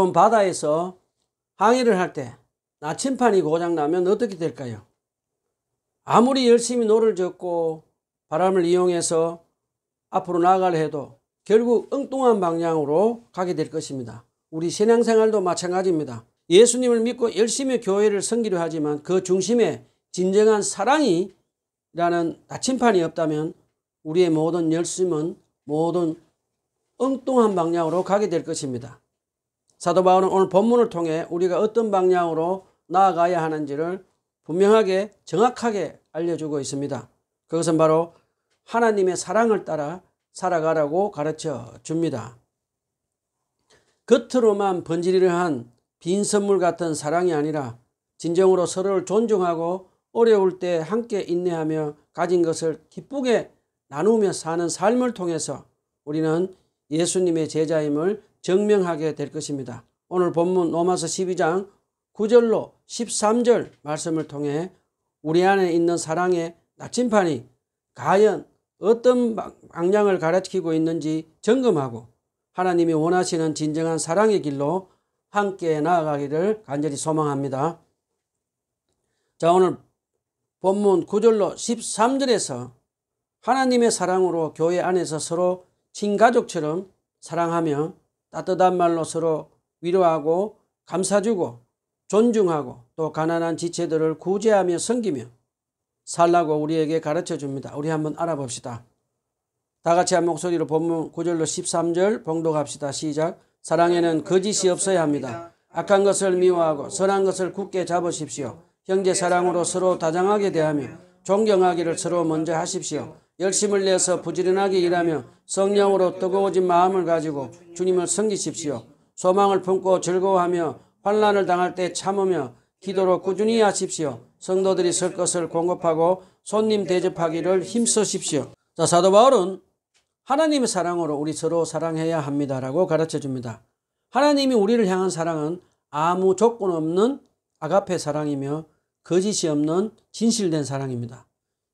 아름다운 바다에서 항해를 할 때 나침판이 고장나면 어떻게 될까요? 아무리 열심히 노를 젓고 바람을 이용해서 앞으로 나가려 해도 결국 엉뚱한 방향으로 가게 될 것입니다. 우리 신앙생활도 마찬가지입니다. 예수님을 믿고 열심히 교회를 섬기려 하지만 그 중심에 진정한 사랑이라는 나침판이 없다면 우리의 모든 열심은 모든 엉뚱한 방향으로 가게 될 것입니다. 사도 바울은 오늘 본문을 통해 우리가 어떤 방향으로 나아가야 하는지를 분명하게 정확하게 알려주고 있습니다. 그것은 바로 하나님의 사랑을 따라 살아가라고 가르쳐 줍니다. 겉으로만 번지르르한 빈 선물 같은 사랑이 아니라 진정으로 서로를 존중하고 어려울 때 함께 인내하며 가진 것을 기쁘게 나누며 사는 삶을 통해서 우리는 예수님의 제자임을 증명하게 될 것입니다. 오늘 본문 로마서 12장 9절로 13절 말씀을 통해 우리 안에 있는 사랑의 나침판이 과연 어떤 방향을 가리키고 있는지 점검하고 하나님이 원하시는 진정한 사랑의 길로 함께 나아가기를 간절히 소망합니다. 자, 오늘 본문 9절로 13절에서 하나님의 사랑으로 교회 안에서 서로 친가족처럼 사랑하며 따뜻한 말로 서로 위로하고 감사주고 존중하고 또 가난한 지체들을 구제하며 섬기며 살라고 우리에게 가르쳐 줍니다. 우리 한번 알아봅시다. 다 같이 한 목소리로 본문 9절로 13절 봉독합시다. 시작. 사랑에는 거짓이 없어야 합니다. 악한 것을 미워하고 선한 것을 굳게 잡으십시오. 형제 사랑으로 서로 다정하게 대하며 존경하기를 서로 먼저 하십시오. 열심을 내서 부지런하게 일하며 성령으로 뜨거워진 마음을 가지고 주님을 섬기십시오. 소망을 품고 즐거워하며 환난을 당할 때 참으며 기도로 꾸준히 하십시오. 성도들이 설 것을 공급하고 손님 대접하기를 힘쓰십시오. 자, 사도 바울은 하나님의 사랑으로 우리 서로 사랑해야 합니다라고 가르쳐 줍니다. 하나님이 우리를 향한 사랑은 아무 조건 없는 아가페 사랑이며 거짓이 없는 진실된 사랑입니다.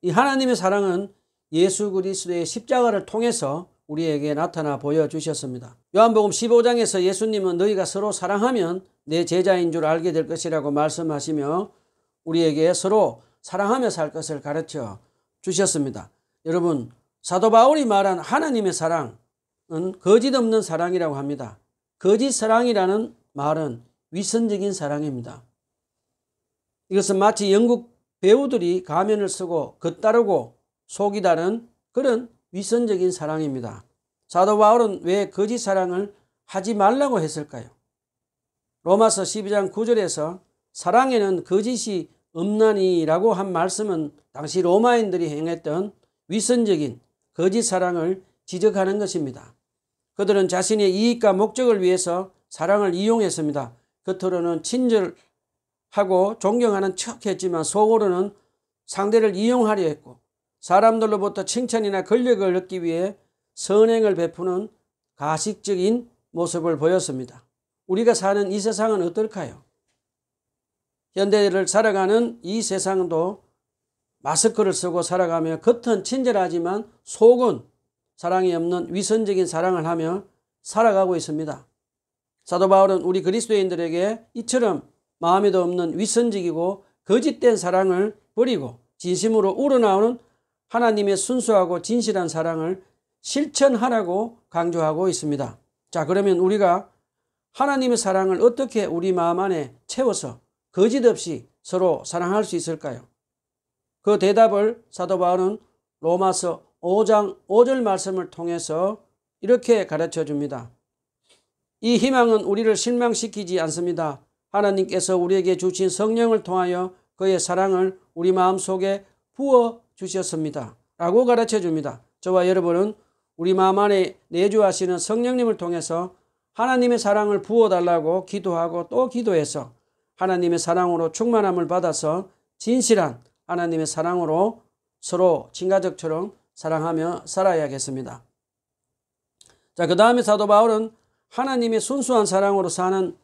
이 하나님의 사랑은 예수 그리스도의 십자가를 통해서 우리에게 나타나 보여주셨습니다. 요한복음 15장에서 예수님은 너희가 서로 사랑하면 내 제자인 줄 알게 될 것이라고 말씀하시며 우리에게 서로 사랑하며 살 것을 가르쳐 주셨습니다. 여러분, 사도 바울이 말한 하나님의 사랑은 거짓 없는 사랑이라고 합니다. 거짓 사랑이라는 말은 위선적인 사랑입니다. 이것은 마치 영국 배우들이 가면을 쓰고 겉다르고 속이다는 그런 위선적인 사랑입니다. 사도 바울은 왜 거짓 사랑을 하지 말라고 했을까요? 로마서 12장 9절에서 사랑에는 거짓이 없나니라고 한 말씀은 당시 로마인들이 행했던 위선적인 거짓 사랑을 지적하는 것입니다. 그들은 자신의 이익과 목적을 위해서 사랑을 이용했습니다. 겉으로는 친절하고 존경하는 척했지만 속으로는 상대를 이용하려 했고 사람들로부터 칭찬이나 권력을 얻기 위해 선행을 베푸는 가식적인 모습을 보였습니다. 우리가 사는 이 세상은 어떨까요? 현대를 살아가는 이 세상도 마스크를 쓰고 살아가며 겉은 친절하지만 속은 사랑이 없는 위선적인 사랑을 하며 살아가고 있습니다. 사도 바울은 우리 그리스도인들에게 이처럼 마음에도 없는 위선적이고 거짓된 사랑을 버리고 진심으로 우러나오는 하나님의 순수하고 진실한 사랑을 실천하라고 강조하고 있습니다. 자, 그러면 우리가 하나님의 사랑을 어떻게 우리 마음 안에 채워서 거짓 없이 서로 사랑할 수 있을까요? 그 대답을 사도 바울은 로마서 5장 5절 말씀을 통해서 이렇게 가르쳐 줍니다. 이 희망은 우리를 실망시키지 않습니다. 하나님께서 우리에게 주신 성령을 통하여 그의 사랑을 우리 마음속에 부어 주셨습니다. 라고 가르쳐 줍니다. 저와 여러분은 우리 마음 안에 내주하시는 성령님을 통해서 하나님의 사랑을 부어달라고 기도하고 또 기도해서 하나님의 사랑으로 충만함을 받아서 진실한 하나님의 사랑으로 서로 친가족처럼 사랑하며 살아야겠습니다. 자, 그 다음에 사도 바울은 하나님의 순수한 사랑으로 사는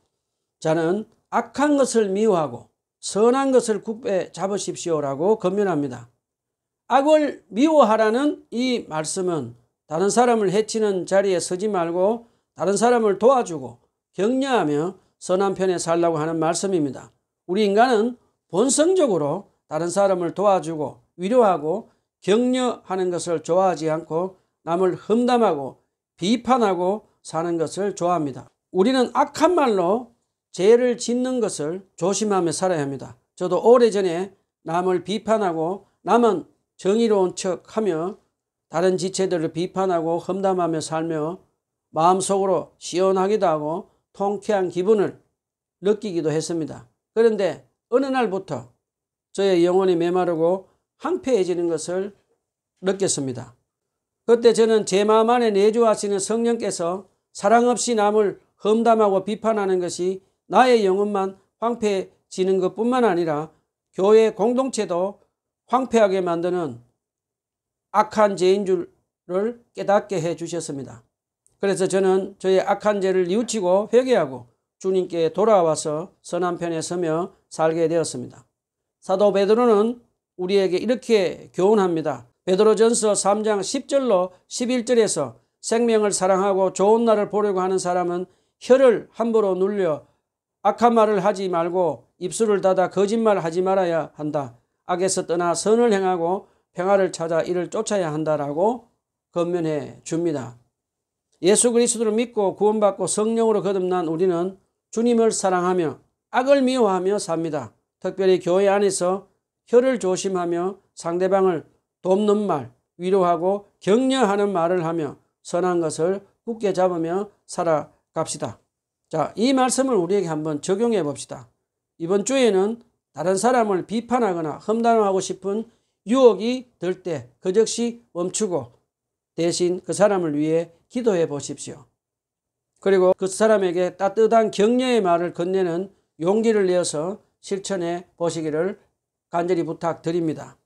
자는 악한 것을 미워하고 선한 것을 굳게 잡으십시오라고 권면합니다. 악을 미워하라는 이 말씀은 다른 사람을 해치는 자리에 서지 말고 다른 사람을 도와주고 격려하며 선한 편에 살라고 하는 말씀입니다. 우리 인간은 본성적으로 다른 사람을 도와주고 위로하고 격려하는 것을 좋아하지 않고 남을 험담하고 비판하고 사는 것을 좋아합니다. 우리는 악한 말로 죄를 짓는 것을 조심하며 살아야 합니다. 저도 오래전에 남을 비판하고 남은 정의로운 척하며 다른 지체들을 비판하고 험담하며 살며 마음속으로 시원하기도 하고 통쾌한 기분을 느끼기도 했습니다. 그런데 어느 날부터 저의 영혼이 메마르고 황폐해지는 것을 느꼈습니다. 그때 저는 제 마음 안에 내주하시는 성령께서 사랑 없이 남을 험담하고 비판하는 것이 나의 영혼만 황폐해지는 것뿐만 아니라 교회 공동체도 황폐하게 만드는 악한 죄인 줄을 깨닫게 해 주셨습니다. 그래서 저는 저의 악한 죄를 뉘우치고 회개하고 주님께 돌아와서 선한 편에 서며 살게 되었습니다. 사도 베드로는 우리에게 이렇게 교훈합니다. 베드로전서 3장 10절로 11절에서 생명을 사랑하고 좋은 날을 보려고 하는 사람은 혀를 함부로 눌려 악한 말을 하지 말고 입술을 닫아 거짓말하지 말아야 한다. 악에서 떠나 선을 행하고 평화를 찾아 이를 쫓아야 한다라고 권면해 줍니다. 예수 그리스도를 믿고 구원받고 성령으로 거듭난 우리는 주님을 사랑하며 악을 미워하며 삽니다. 특별히 교회 안에서 혀를 조심하며 상대방을 돕는 말, 위로하고 격려하는 말을 하며 선한 것을 굳게 잡으며 살아갑시다. 자, 이 말씀을 우리에게 한번 적용해 봅시다. 이번 주에는 다른 사람을 비판하거나 험담하고 싶은 유혹이 들 때 그 즉시 멈추고 대신 그 사람을 위해 기도해 보십시오. 그리고 그 사람에게 따뜻한 격려의 말을 건네는 용기를 내어서 실천해 보시기를 간절히 부탁드립니다.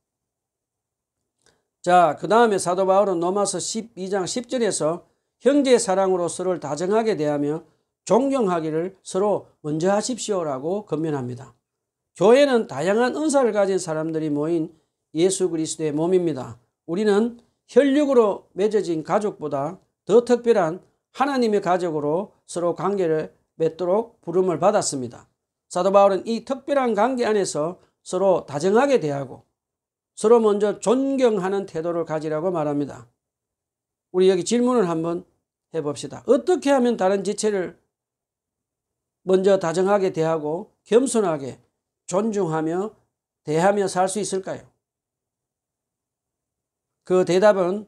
자, 그 다음에 사도 바울은 로마서 12장 10절에서 형제 사랑으로 서로를 다정하게 대하며 존경하기를 서로 먼저 하십시오라고 권면합니다. 교회는 다양한 은사를 가진 사람들이 모인 예수 그리스도의 몸입니다. 우리는 혈육으로 맺어진 가족보다 더 특별한 하나님의 가족으로 서로 관계를 맺도록 부름을 받았습니다. 사도 바울은 이 특별한 관계 안에서 서로 다정하게 대하고 서로 먼저 존경하는 태도를 가지라고 말합니다. 우리 여기 질문을 한번 해봅시다. 어떻게 하면 다른 지체를 먼저 다정하게 대하고 겸손하게 존중하며 대하며 살 수 있을까요? 그 대답은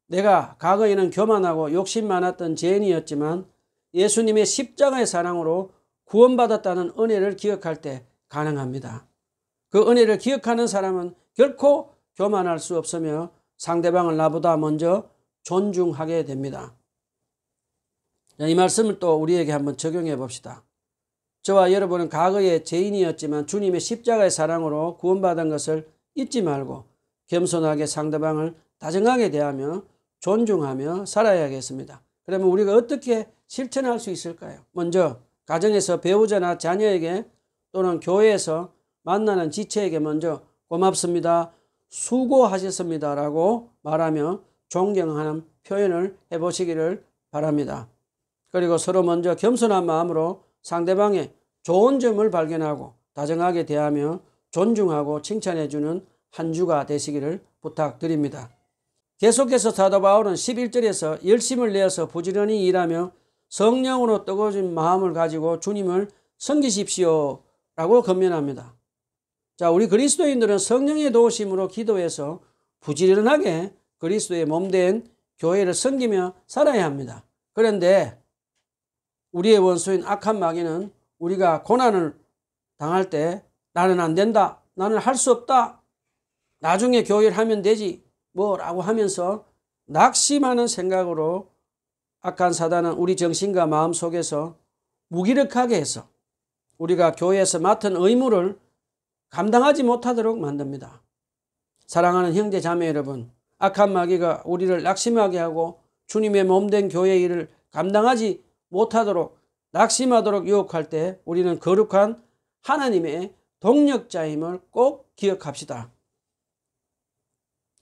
내가 과거에는 교만하고 욕심 많았던 죄인이었지만 예수님의 십자가의 사랑으로 구원받았다는 은혜를 기억할 때 가능합니다. 그 은혜를 기억하는 사람은 결코 교만할 수 없으며 상대방을 나보다 먼저 존중하게 됩니다. 이 말씀을 또 우리에게 한번 적용해 봅시다. 저와 여러분은 과거에 죄인이었지만 주님의 십자가의 사랑으로 구원받은 것을 잊지 말고 겸손하게 상대방을 다정하게 대하며 존중하며 살아야겠습니다. 그러면 우리가 어떻게 실천할 수 있을까요? 먼저 가정에서 배우자나 자녀에게 또는 교회에서 만나는 지체에게 먼저 고맙습니다, 수고하셨습니다 라고 말하며 존경하는 표현을 해보시기를 바랍니다. 그리고 서로 먼저 겸손한 마음으로 상대방의 좋은 점을 발견하고 다정하게 대하며 존중하고 칭찬해주는 한 주가 되시기를 부탁드립니다. 계속해서 사도 바울은 11절에서 열심을 내어서 부지런히 일하며 성령으로 뜨거워진 마음을 가지고 주님을 섬기십시오 라고 권면합니다. 자, 우리 그리스도인들은 성령의 도우심으로 기도해서 부지런하게 그리스도의 몸된 교회를 섬기며 살아야 합니다. 그런데 우리의 원수인 악한 마귀는 우리가 고난을 당할 때 나는 안 된다, 나는 할 수 없다, 나중에 교회를 하면 되지 뭐라고 하면서 낙심하는 생각으로 악한 사단은 우리 정신과 마음 속에서 무기력하게 해서 우리가 교회에서 맡은 의무를 감당하지 못하도록 만듭니다. 사랑하는 형제 자매 여러분, 악한 마귀가 우리를 낙심하게 하고 주님의 몸된 교회의 일을 감당하지 못하도록 낙심하도록 유혹할 때 우리는 거룩한 하나님의 동력자임을 꼭 기억합시다.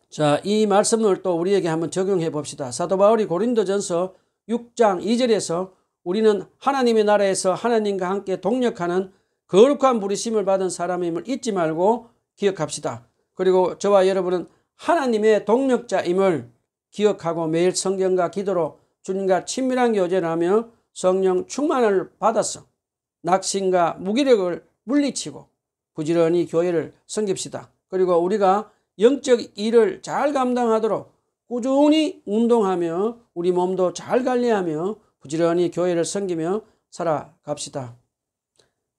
자, 이 말씀을 또 우리에게 한번 적용해 봅시다. 사도 바울이 고린도전서 6장 2절에서 우리는 하나님의 나라에서 하나님과 함께 동력하는 거룩한 부르심을 받은 사람임을 잊지 말고 기억합시다. 그리고 저와 여러분은 하나님의 동력자임을 기억하고 매일 성경과 기도로 주님과 친밀한 교제를 하며 성령 충만을 받아서 낙심과 무기력을 물리치고 부지런히 교회를 섬깁시다. 그리고 우리가 영적 일을 잘 감당하도록 꾸준히 운동하며 우리 몸도 잘 관리하며 부지런히 교회를 섬기며 살아갑시다.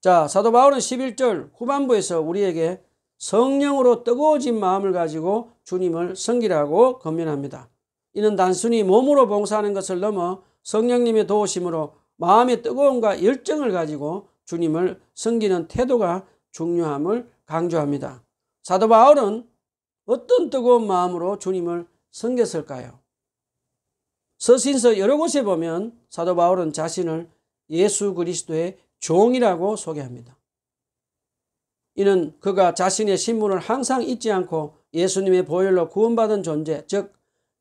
자, 사도 바울은 11절 후반부에서 우리에게 성령으로 뜨거워진 마음을 가지고 주님을 섬기라고 권면합니다. 이는 단순히 몸으로 봉사하는 것을 넘어 성령님의 도우심으로 마음의 뜨거움과 열정을 가지고 주님을 섬기는 태도가 중요함을 강조합니다. 사도 바울은 어떤 뜨거운 마음으로 주님을 섬겼을까요? 서신서 여러 곳에 보면 사도 바울은 자신을 예수 그리스도의 종이라고 소개합니다. 이는 그가 자신의 신분을 항상 잊지 않고 예수님의 보혈로 구원받은 존재, 즉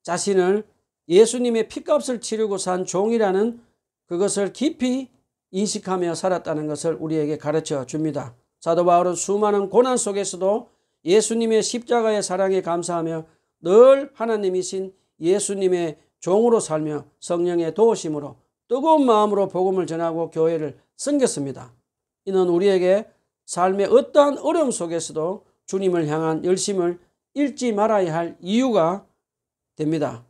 자신을 예수님의 핏값을 치르고 산 종이라는 그것을 깊이 인식하며 살았다는 것을 우리에게 가르쳐 줍니다. 사도 바울은 수많은 고난 속에서도 예수님의 십자가의 사랑에 감사하며 늘 하나님이신 예수님의 종으로 살며 성령의 도우심으로 뜨거운 마음으로 복음을 전하고 교회를 섬겼습니다. 이는 우리에게 삶의 어떠한 어려움 속에서도 주님을 향한 열심을 잃지 말아야 할 이유가 됩니다.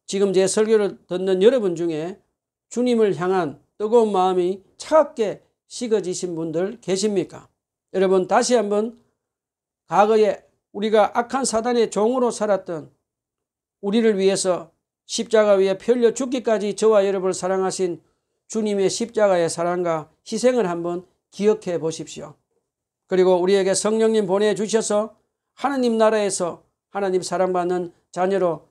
지금 제 설교를 듣는 여러분 중에 주님을 향한 뜨거운 마음이 차갑게 식어지신 분들 계십니까? 여러분, 다시 한번 과거에 우리가 악한 사단의 종으로 살았던 우리를 위해서 십자가 위에 피 흘려 죽기까지 저와 여러분을 사랑하신 주님의 십자가의 사랑과 희생을 한번 기억해 보십시오. 그리고 우리에게 성령님 보내주셔서 하나님 나라에서 하나님 사랑받는 자녀로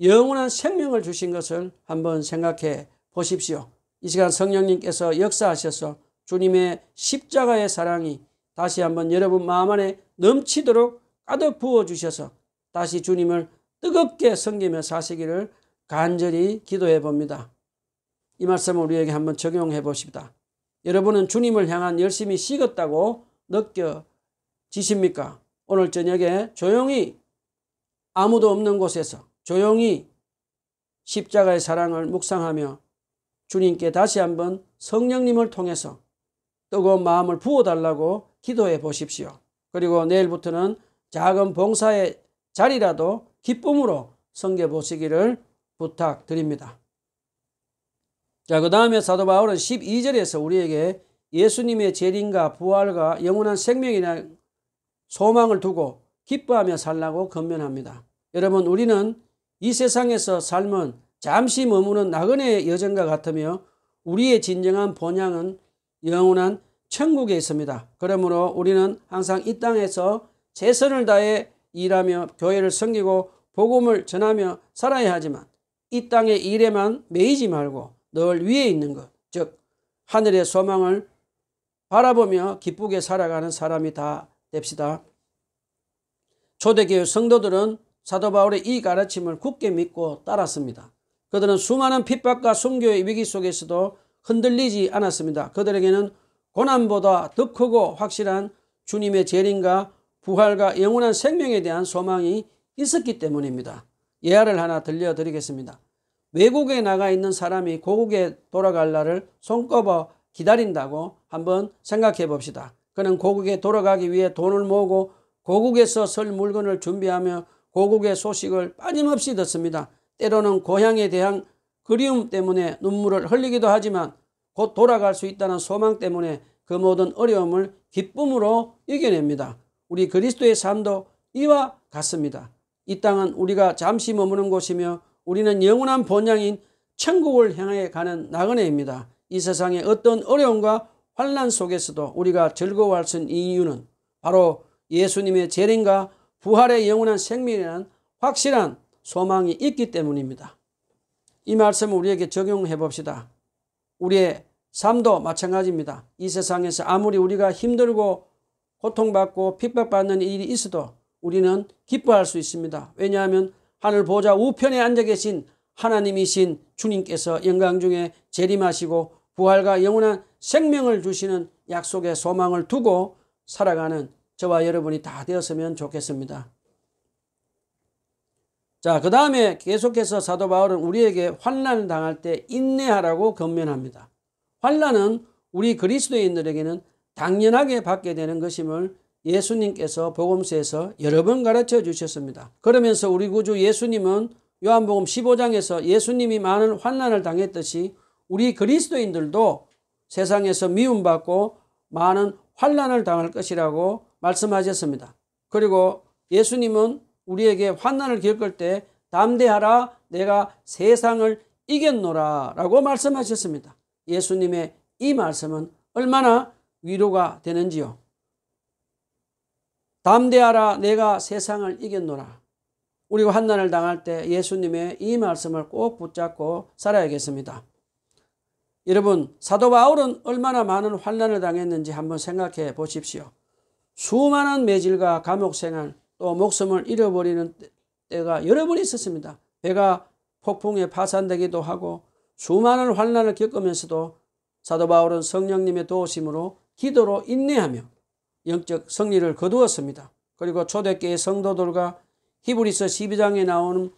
영원한 생명을 주신 것을 한번 생각해 보십시오. 이 시간 성령님께서 역사하셔서 주님의 십자가의 사랑이 다시 한번 여러분 마음 안에 넘치도록 가득 부어주셔서 다시 주님을 뜨겁게 섬기며 사시기를 간절히 기도해 봅니다. 이 말씀을 우리에게 한번 적용해 보십시다. 여러분은 주님을 향한 열심이 식었다고 느껴지십니까? 오늘 저녁에 조용히 아무도 없는 곳에서 조용히 십자가의 사랑을 묵상하며 주님께 다시 한번 성령님을 통해서 뜨거운 마음을 부어달라고 기도해 보십시오. 그리고 내일부터는 작은 봉사의 자리라도 기쁨으로 섬겨보시기를 부탁드립니다. 자, 그 다음에 사도 바울은 12절에서 우리에게 예수님의 재림과 부활과 영원한 생명이라는 소망을 두고 기뻐하며 살라고 권면합니다. 여러분, 우리는 이 세상에서 삶은 잠시 머무는 나그네의 여정과 같으며 우리의 진정한 본향은 영원한 천국에 있습니다. 그러므로 우리는 항상 이 땅에서 최선을 다해 일하며 교회를 섬기고 복음을 전하며 살아야 하지만 이 땅의 일에만 매이지 말고 늘 위에 있는 것, 즉 하늘의 소망을 바라보며 기쁘게 살아가는 사람이 다 됩시다. 초대교회 성도들은 사도 바울의 이 가르침을 굳게 믿고 따랐습니다. 그들은 수많은 핍박과 순교의 위기 속에서도 흔들리지 않았습니다. 그들에게는 고난보다 더 크고 확실한 주님의 재림과 부활과 영원한 생명에 대한 소망이 있었기 때문입니다. 예화를 하나 들려드리겠습니다. 외국에 나가 있는 사람이 고국에 돌아갈 날을 손꼽아 기다린다고 한번 생각해 봅시다. 그는 고국에 돌아가기 위해 돈을 모으고 고국에서 설 물건을 준비하며 고국의 소식을 빠짐없이 듣습니다. 때로는 고향에 대한 그리움 때문에 눈물을 흘리기도 하지만 곧 돌아갈 수 있다는 소망 때문에 그 모든 어려움을 기쁨으로 이겨냅니다. 우리 그리스도의 삶도 이와 같습니다. 이 땅은 우리가 잠시 머무는 곳이며 우리는 영원한 본향인 천국을 향해 가는 나그네입니다. 이 세상의 어떤 어려움과 환난 속에서도 우리가 즐거워할 수 있는 이유는 바로 예수님의 재림과 부활의 영원한 생명이라는 확실한 소망이 있기 때문입니다. 이 말씀을 우리에게 적용해 봅시다. 우리의 삶도 마찬가지입니다. 이 세상에서 아무리 우리가 힘들고 고통받고 핍박받는 일이 있어도 우리는 기뻐할 수 있습니다. 왜냐하면 하늘 보좌 우편에 앉아 계신 하나님이신 주님께서 영광 중에 재림하시고 부활과 영원한 생명을 주시는 약속의 소망을 두고 살아가는 저와 여러분이 다 되었으면 좋겠습니다. 자, 그 다음에 계속해서 사도 바울은 우리에게 환난을 당할 때 인내하라고 권면합니다. 환난은 우리 그리스도인들에게는 당연하게 받게 되는 것임을 예수님께서 복음서에서 여러 번 가르쳐 주셨습니다. 그러면서 우리 구주 예수님은 요한복음 15장에서 예수님이 많은 환난을 당했듯이 우리 그리스도인들도 세상에서 미움받고 많은 환난을 당할 것이라고 말씀하셨습니다. 그리고 예수님은 우리에게 환난을 겪을 때 담대하라, 내가 세상을 이겼노라 라고 말씀하셨습니다. 예수님의 이 말씀은 얼마나 위로가 되는지요. 담대하라, 내가 세상을 이겼노라. 우리가 환난을 당할 때 예수님의 이 말씀을 꼭 붙잡고 살아야겠습니다. 여러분, 사도 바울은 얼마나 많은 환난을 당했는지 한번 생각해 보십시오. 수많은 매질과 감옥생활, 또 목숨을 잃어버리는 때가 여러 번 있었습니다. 배가 폭풍에 파산되기도 하고 수많은 환난을 겪으면서도 사도 바울은 성령님의 도우심으로 기도로 인내하며 영적 승리를 거두었습니다. 그리고 초대교회 성도들과 히브리서 12장에 나오는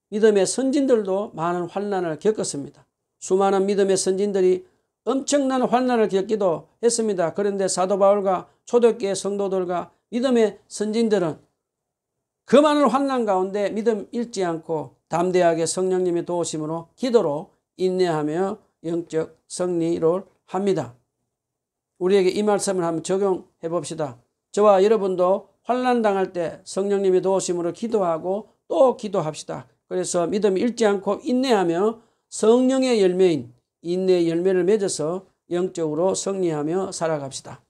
믿음의 선진들도 많은 환난을 겪었습니다. 수많은 믿음의 선진들이 엄청난 환난을 겪기도 했습니다. 그런데 사도 바울과 초대교회 성도들과 믿음의 선진들은 그 많은 환난 가운데 믿음 잃지 않고 담대하게 성령님의 도우심으로 기도로 인내하며 영적 승리를 합니다. 우리에게 이 말씀을 한번 적용해 봅시다. 저와 여러분도 환난 당할 때 성령님의 도우심으로 기도하고 또 기도합시다. 그래서 믿음 잃지 않고 인내하며 성령의 열매인 인내의 열매를 맺어서 영적으로 승리하며 살아갑시다.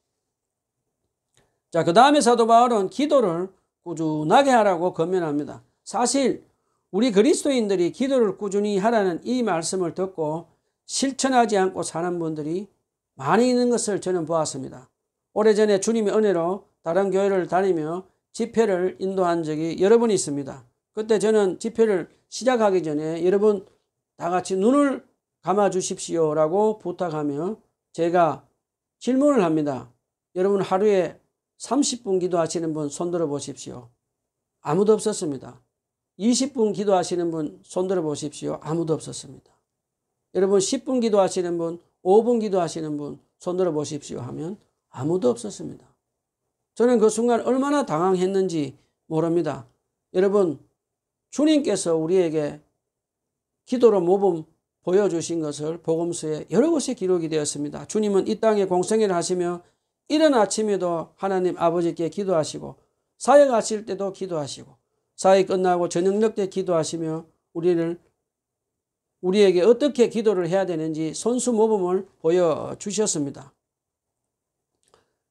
자, 그 다음에 사도 바울은 기도를 꾸준하게 하라고 권면합니다. 사실 우리 그리스도인들이 기도를 꾸준히 하라는 이 말씀을 듣고 실천하지 않고 사는 분들이 많이 있는 것을 저는 보았습니다. 오래전에 주님의 은혜로 다른 교회를 다니며 집회를 인도한 적이 여러 번 있습니다. 그때 저는 집회를 시작하기 전에 여러분 다 같이 눈을 감아 주십시오 라고 부탁하며 제가 질문을 합니다. 여러분 하루에 30분 기도하시는 분 손들어 보십시오. 아무도 없었습니다. 20분 기도하시는 분 손들어 보십시오. 아무도 없었습니다. 여러분 10분 기도하시는 분, 5분 기도하시는 분 손들어 보십시오 하면 아무도 없었습니다. 저는 그 순간 얼마나 당황했는지 모릅니다. 여러분, 주님께서 우리에게 기도로 모범 보여주신 것을 복음서에 여러 곳에 기록이 되었습니다. 주님은 이 땅에 공생애를 하시며 이른 아침에도 하나님 아버지께 기도하시고 사역하실 때도 기도하시고 사역 끝나고 저녁 때 기도하시며 우리에게 어떻게 기도를 해야 되는지 손수 모범을 보여주셨습니다.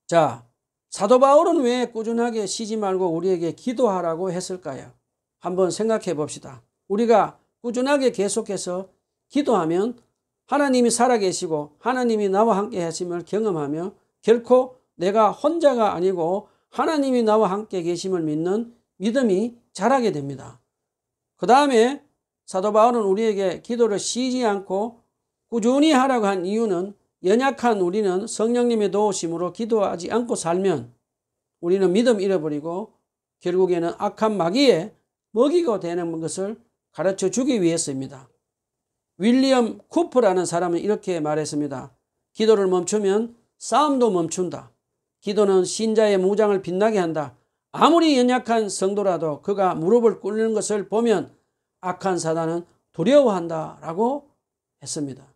자, 사도 바울은 왜 꾸준하게 쉬지 말고 우리에게 기도하라고 했을까요? 한번 생각해 봅시다. 우리가 꾸준하게 계속해서 기도하면 하나님이 살아계시고 하나님이 나와 함께 하심을 경험하며 결코 내가 혼자가 아니고 하나님이 나와 함께 계심을 믿는 믿음이 자라게 됩니다. 그 다음에 사도 바울은 우리에게 기도를 쉬지 않고 꾸준히 하라고 한 이유는 연약한 우리는 성령님의 도우심으로 기도하지 않고 살면 우리는 믿음 잃어버리고 결국에는 악한 마귀에 먹이가 되는 것을 가르쳐 주기 위해서입니다. 윌리엄 쿠퍼라는 사람은 이렇게 말했습니다. 기도를 멈추면 싸움도 멈춘다. 기도는 신자의 무장을 빛나게 한다. 아무리 연약한 성도라도 그가 무릎을 꿇는 것을 보면 악한 사단은 두려워한다 라고 했습니다.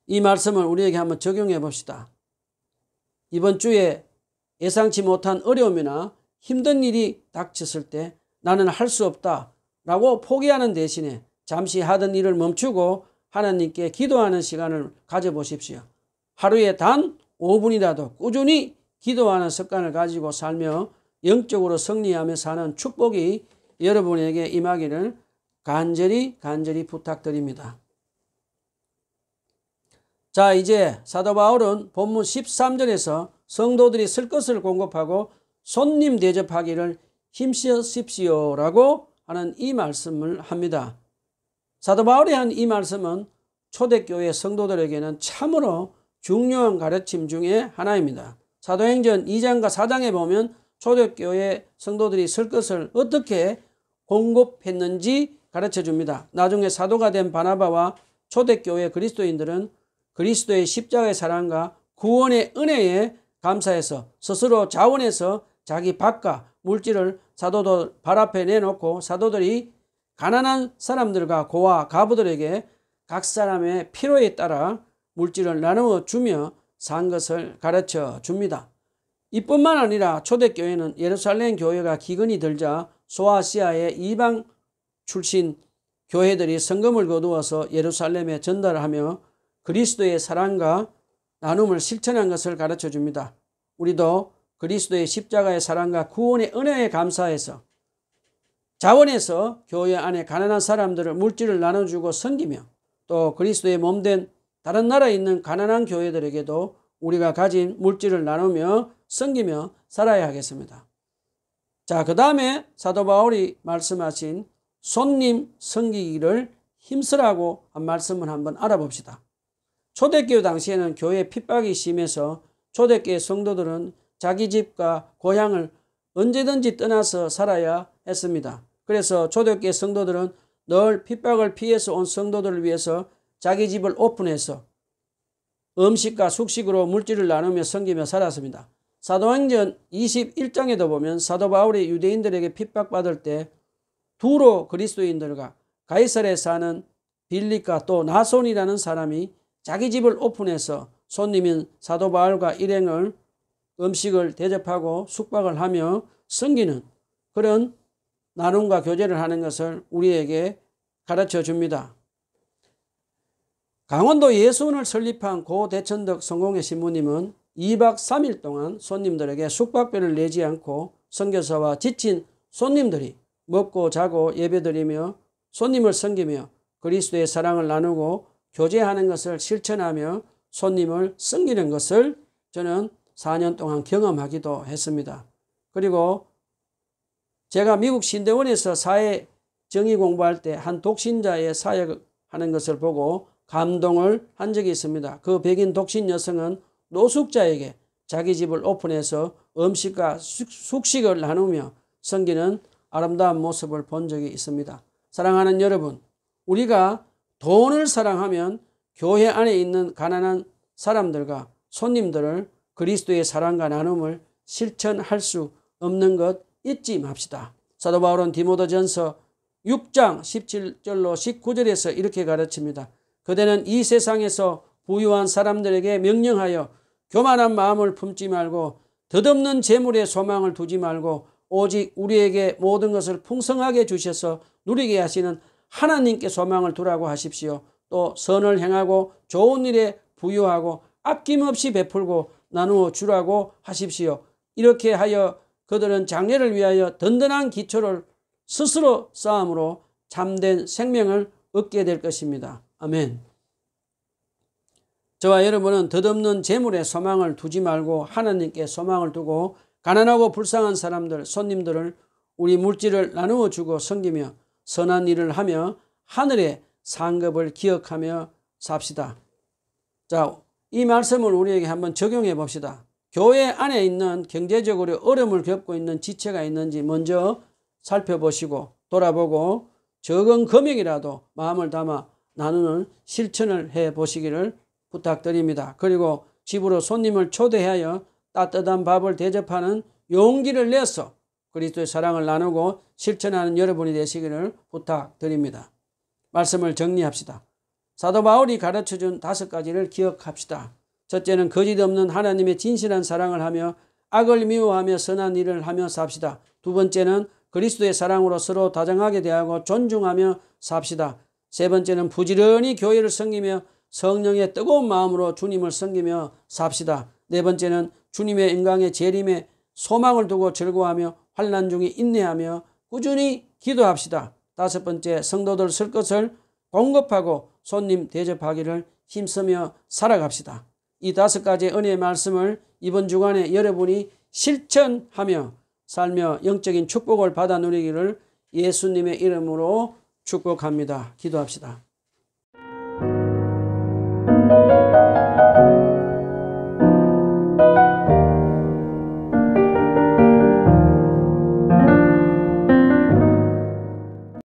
이 말씀을 우리에게 한번 적용해 봅시다. 이번 주에 예상치 못한 어려움이나 힘든 일이 닥쳤을 때 나는 할 수 없다 라고 포기하는 대신에 잠시 하던 일을 멈추고 하나님께 기도하는 시간을 가져보십시오. 하루에 단 5분이라도 꾸준히 기도하는 습관을 가지고 살며 영적으로 승리하며 사는 축복이 여러분에게 임하기를 간절히 부탁드립니다. 자, 이제 사도 바울은 본문 13절에서 성도들이 쓸 것을 공급하고 손님 대접하기를 힘쓰십시오라고 하는 이 말씀을 합니다. 사도 바울이 한 이 말씀은 초대교회 성도들에게는 참으로 중요한 가르침 중에 하나입니다. 사도행전 2장과 4장에 보면 초대교회 성도들이 쓸 것을 어떻게 공급했는지 가르쳐 줍니다. 나중에 사도가 된 바나바와 초대교회 그리스도인들은 그리스도의 십자가의 사랑과 구원의 은혜에 감사해서 스스로 자원해서 자기 밭과 물질을 사도들 발 앞에 내놓고 사도들이 가난한 사람들과 고아 가부들에게 각 사람의 필요에 따라 물질을 나누어 주며 산 것을 가르쳐 줍니다. 이뿐만 아니라 초대교회는 예루살렘 교회가 기근이 들자 소아시아의 이방 출신 교회들이 성금을 거두어서 예루살렘에 전달하며 그리스도의 사랑과 나눔을 실천한 것을 가르쳐 줍니다. 우리도 그리스도의 십자가의 사랑과 구원의 은혜에 감사해서 자원해서 교회 안에 가난한 사람들을 물질을 나눠주고 섬기며 또 그리스도의 몸된 다른 나라에 있는 가난한 교회들에게도 우리가 가진 물질을 나누며 섬기며 살아야 하겠습니다. 자, 그 다음에 사도 바울이 말씀하신 손님 섬기기를 힘쓰라고 한 말씀을 한번 알아봅시다. 초대교회 당시에는 교회 핍박이 심해서 초대교회 성도들은 자기 집과 고향을 언제든지 떠나서 살아야 했습니다. 그래서 초대교회 성도들은 늘 핍박을 피해서 온 성도들을 위해서 자기 집을 오픈해서 음식과 숙식으로 물질을 나누며 섬기며 살았습니다. 사도행전 21장에도 보면 사도 바울이 유대인들에게 핍박받을 때 두로 그리스도인들과 가이사랴에 사는 빌립과 또 나손이라는 사람이 자기 집을 오픈해서 손님인 사도 바울과 일행을 음식을 대접하고 숙박을 하며 섬기는 그런 나눔과 교제를 하는 것을 우리에게 가르쳐 줍니다. 강원도 예수원을 설립한 고 대천덕 성공회 신부님은 2박 3일 동안 손님들에게 숙박비를 내지 않고 선교사와 지친 손님들이 먹고 자고 예배드리며 손님을 섬기며 그리스도의 사랑을 나누고 교제하는 것을 실천하며 손님을 섬기는 것을 저는 4년 동안 경험하기도 했습니다. 그리고 제가 미국 신대원에서 사회 정의 공부할 때 한 독신자의 사역하는 것을 보고 감동을 한 적이 있습니다. 그 백인 독신 여성은 노숙자에게 자기 집을 오픈해서 음식과 숙식을 나누며 섬기는 아름다운 모습을 본 적이 있습니다. 사랑하는 여러분, 우리가 돈을 사랑하면 교회 안에 있는 가난한 사람들과 손님들을 그리스도의 사랑과 나눔을 실천할 수 없는 것 잊지 맙시다. 사도 바울은 디모데전서 6장 17절로 19절에서 이렇게 가르칩니다. 그대는 이 세상에서 부유한 사람들에게 명령하여 교만한 마음을 품지 말고 덧없는 재물에 소망을 두지 말고 오직 우리에게 모든 것을 풍성하게 주셔서 누리게 하시는 하나님께 소망을 두라고 하십시오. 또 선을 행하고 좋은 일에 부유하고 아낌없이 베풀고 나누어 주라고 하십시오. 이렇게 하여 그들은 장래를 위하여 든든한 기초를 스스로 쌓음으로 참된 생명을 얻게 될 것입니다. 아멘. 저와 여러분은 덧없는 재물에 소망을 두지 말고 하나님께 소망을 두고 가난하고 불쌍한 사람들, 손님들을 우리 물질을 나누어 주고 섬기며 선한 일을 하며 하늘의 상급을 기억하며 삽시다. 자, 이 말씀을 우리에게 한번 적용해 봅시다. 교회 안에 있는 경제적으로 어려움을 겪고 있는 지체가 있는지 먼저 살펴보시고 돌아보고 적은 금액이라도 마음을 담아 나누는 실천을 해 보시기를 부탁드립니다. 그리고 집으로 손님을 초대하여 따뜻한 밥을 대접하는 용기를 내서 그리스도의 사랑을 나누고 실천하는 여러분이 되시기를 부탁드립니다. 말씀을 정리합시다. 사도 바울이 가르쳐준 5가지를 기억합시다. 첫째는 거짓 없는 하나님의 진실한 사랑을 하며 악을 미워하며 선한 일을 하며 삽시다. 두 번째는 그리스도의 사랑으로 서로 다정하게 대하고 존중하며 삽시다. 세 번째는 부지런히 교회를 섬기며 성령의 뜨거운 마음으로 주님을 섬기며 삽시다. 네 번째는 주님의 영광의 재림에 소망을 두고 즐거워하며 환난 중에 인내하며 꾸준히 기도합시다. 다섯 번째, 성도들 쓸 것을 공급하고 손님 대접하기를 힘쓰며 살아갑시다. 이 5가지 은혜의 말씀을 이번 주간에 여러분이 실천하며 살며 영적인 축복을 받아 누리기를 예수님의 이름으로 축복합니다. 기도합시다.